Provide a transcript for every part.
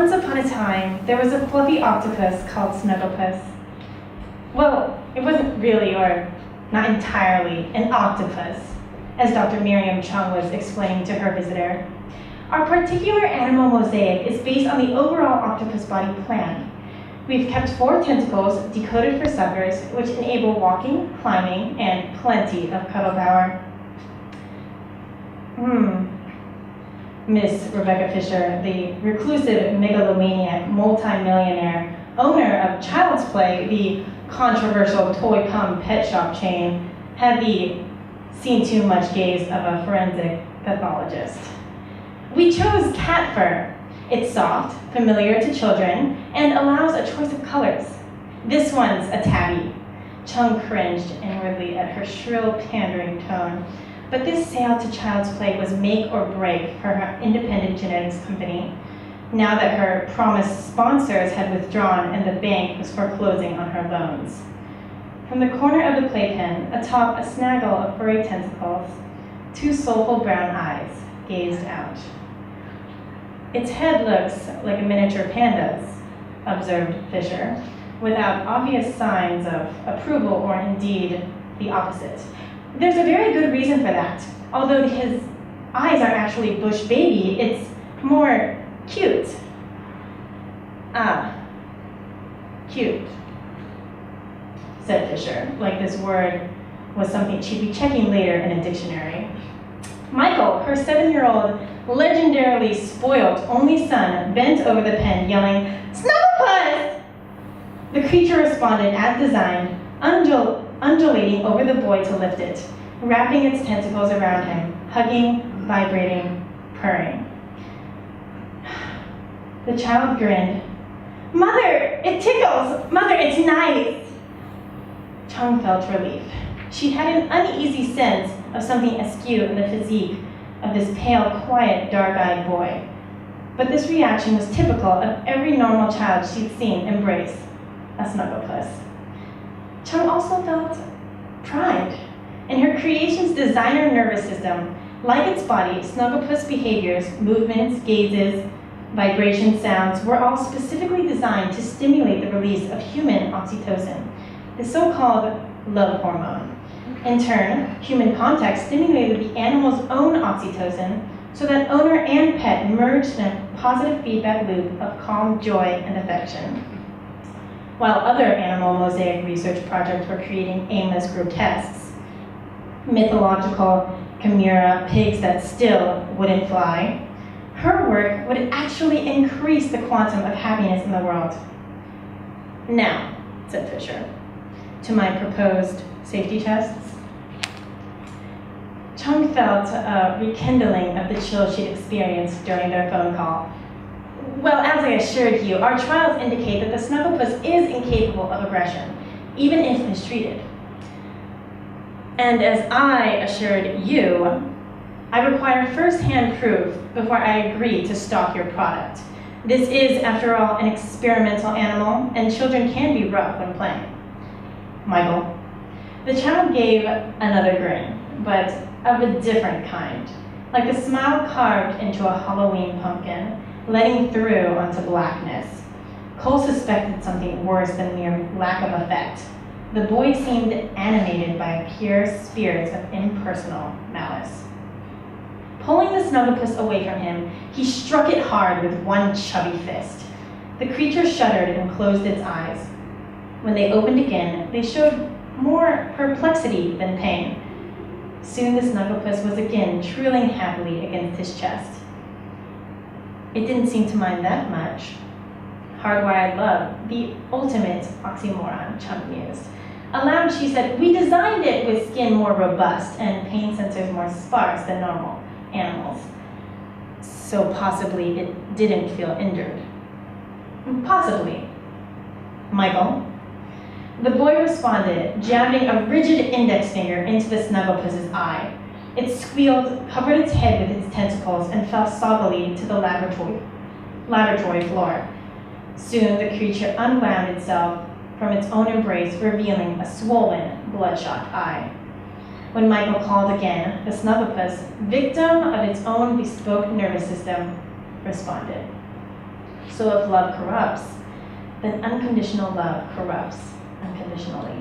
Once upon a time, there was a fluffy octopus called Snugglepuss. Well, it wasn't really, or not entirely, an octopus, as Dr. Miriam Chung was explaining to her visitor. Our particular animal mosaic is based on the overall octopus body plan. We've kept 4 tentacles decoded for suckers, which enable walking, climbing, and plenty of cuddle power. Miss Rebecca Fisher, the reclusive megalomaniac multimillionaire owner of Child's Play, the controversial toy cum pet shop chain, had the seen too much gaze of a forensic pathologist. We chose cat fur. It's soft, familiar to children, and allows a choice of colors. This one's a tabby. Chung cringed inwardly at her shrill, pandering tone. But this sale to Child's Play was make or break for her independent genetics company, now that her promised sponsors had withdrawn and the bank was foreclosing on her loans. From the corner of the playpen, atop a snaggle of furry tentacles, 2 soulful brown eyes gazed out. Its head looks like a miniature panda's, observed Fisher, without obvious signs of approval or indeed the opposite. There's a very good reason for that. Although his eyes are actually bush baby, it's more cute. Cute, said Fisher, like this word was something she'd be checking later in a dictionary. Michael, her 7-year-old, legendarily spoiled only son, bent over the pen, yelling, "Snugglepuss!" The creature responded as designed, undulating over the boy to lift it, wrapping its tentacles around him, hugging, vibrating, purring. The child grinned. "Mother, it tickles! Mother, it's nice!" Chung felt relief. She had an uneasy sense of something askew in the physique of this pale, quiet, dark-eyed boy. But this reaction was typical of every normal child she'd seen embrace a Snugglepuss. Chung also felt pride in her creation's designer nervous system. Like its body, Snugglepuss behaviors, movements, gazes, vibration sounds were all specifically designed to stimulate the release of human oxytocin, the so-called love hormone. In turn, human contact stimulated the animal's own oxytocin so that owner and pet merged in a positive feedback loop of calm joy and affection. While other animal mosaic research projects were creating aimless grotesques, mythological chimera pigs that still wouldn't fly, her work would actually increase the quantum of happiness in the world. Now, said Fisher, to my proposed safety tests. Chung felt a rekindling of the chill she'd experienced during their phone call. Well, as I assured you, our trials indicate that the Snugglepuss is incapable of aggression, even if mistreated. And as I assured you, I require first-hand proof before I agree to stock your product. This is, after all, an experimental animal, and children can be rough when playing. Michael. The child gave another grin, but of a different kind, like a smile carved into a Halloween pumpkin, letting through onto blackness. Cole suspected something worse than mere lack of effect. The boy seemed animated by a pure spirit of impersonal malice. Pulling the Snugglepuss away from him, he struck it hard with one chubby fist. The creature shuddered and closed its eyes. When they opened again, they showed more perplexity than pain. Soon the Snugglepuss was again trilling happily against his chest. It didn't seem to mind that much. Hardwired love, the ultimate oxymoron, Chung mused. Aloud, she said, "We designed it with skin more robust and pain sensors more sparse than normal animals. So possibly it didn't feel injured." Possibly. Michael. The boy responded, jamming a rigid index finger into the Snugglepuss's eye. It squealed, covered its head with its tentacles, and fell soggily to the laboratory floor. Soon the creature unwound itself from its own embrace, revealing a swollen, bloodshot eye. When Michael called again, the Snugglepuss, victim of its own bespoke nervous system, responded. So if love corrupts, then unconditional love corrupts unconditionally.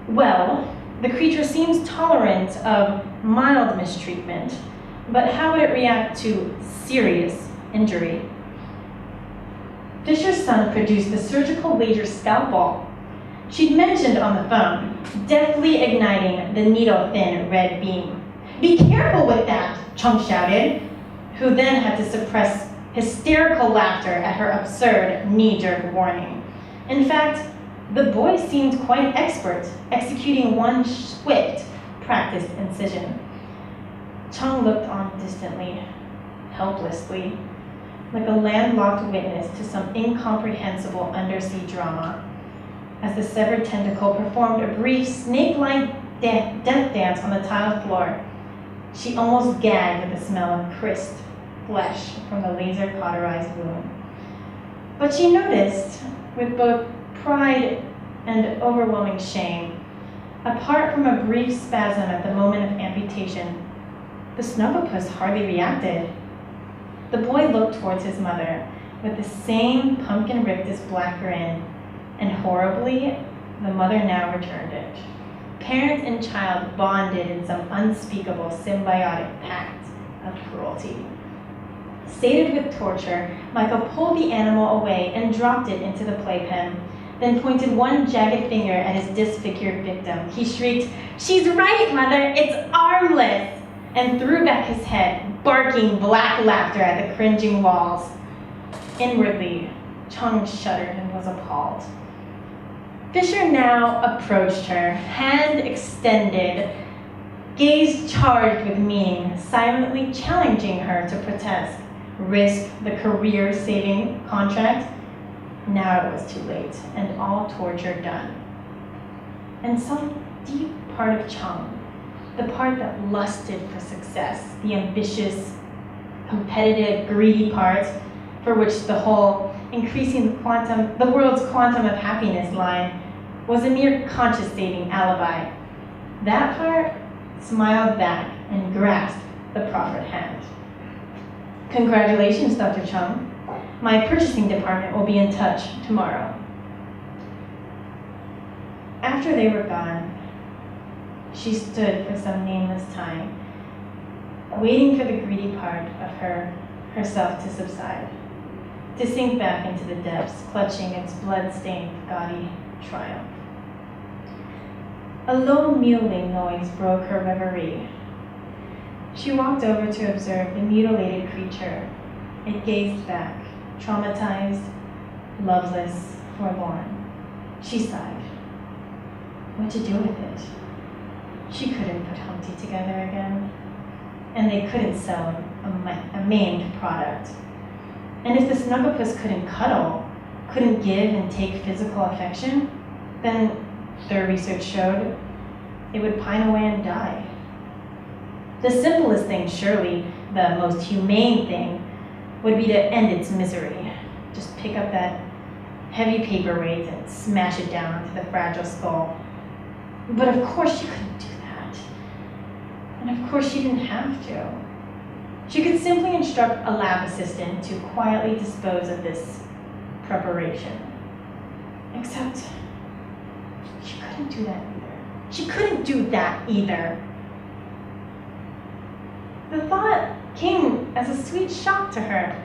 Well, the creature seems tolerant of mild mistreatment, but how would it react to serious injury? Fisher's son produced the surgical laser scalpel she'd mentioned on the phone, deftly igniting the needle-thin red beam. "Be careful with that," Chung shouted, who then had to suppress hysterical laughter at her absurd knee-jerk warning. In fact, the boy seemed quite expert, executing one swift, practiced incision. Chung looked on distantly, helplessly, like a landlocked witness to some incomprehensible undersea drama, as the severed tentacle performed a brief snake-like death dance on the tiled floor. She almost gagged at the smell of crisp flesh from the laser-cauterized wound. But she noticed, with both pride and overwhelming shame, apart from a brief spasm at the moment of amputation, the Snugglepus hardly reacted. The boy looked towards his mother with the same pumpkin-rictus black grin, and horribly, the mother now returned it. Parent and child bonded in some unspeakable symbiotic pact of cruelty. Sated with torture, Michael pulled the animal away and dropped it into the playpen, then pointed one jagged finger at his disfigured victim. He shrieked, "She's right, Mother, it's armless!" and threw back his head, barking black laughter at the cringing walls. Inwardly, Chung shuddered and was appalled. Fisher now approached her, hand extended, gaze charged with meaning, silently challenging her to protest, risk the career-saving contract. Now it was too late, and all torture done. And some deep part of Chung, the part that lusted for success, the ambitious, competitive, greedy part for which the whole increasing the world's quantum of happiness line was a mere conscious-saving alibi. That part smiled back and grasped the proffered hand. "Congratulations, Dr. Chung. My purchasing department will be in touch tomorrow." After they were gone, she stood for some nameless time, waiting for the greedy part of herself to subside, to sink back into the depths, clutching its blood-stained, gaudy triumph. A low mewling noise broke her reverie. She walked over to observe the mutilated creature. It gazed back, traumatized, loveless, forlorn. She sighed. What to do with it? She couldn't put Humpty together again, and they couldn't sell a maimed product. And if the Snugglepus couldn't cuddle, couldn't give and take physical affection, then their research showed it would pine away and die. The simplest thing, surely the most humane thing, would be to end its misery. Just pick up that heavy paperweight and smash it down onto the fragile skull. But of course she couldn't do that. And of course she didn't have to. She could simply instruct a lab assistant to quietly dispose of this preparation. Except she couldn't do that either. She couldn't do that either. The thought came as a sweet shock to her,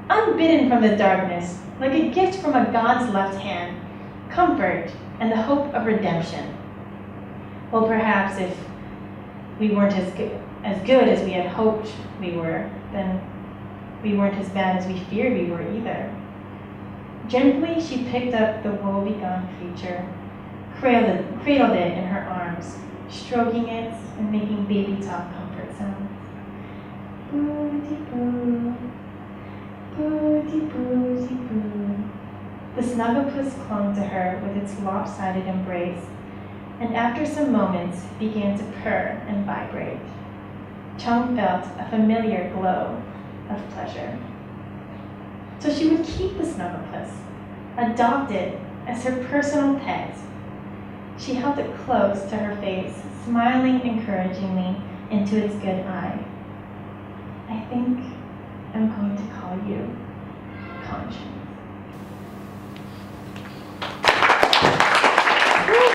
unbidden from the darkness, like a gift from a god's left hand, comfort and the hope of redemption. Well, perhaps if we weren't as good as we had hoped we were, then we weren't as bad as we feared we were either. Gently, she picked up the woe-begone creature, cradled it in her arms, stroking it and making baby-talk comfort sounds. Boo-dee-boo, boo-dee-boo-dee-boo. The Snugglepus clung to her with its lopsided embrace, and after some moments began to purr and vibrate. Chung felt a familiar glow of pleasure. So she would keep the Snugglepus, adopt it as her personal pet. She held it close to her face, smiling encouragingly into its good eye. "I think I'm going to call you much.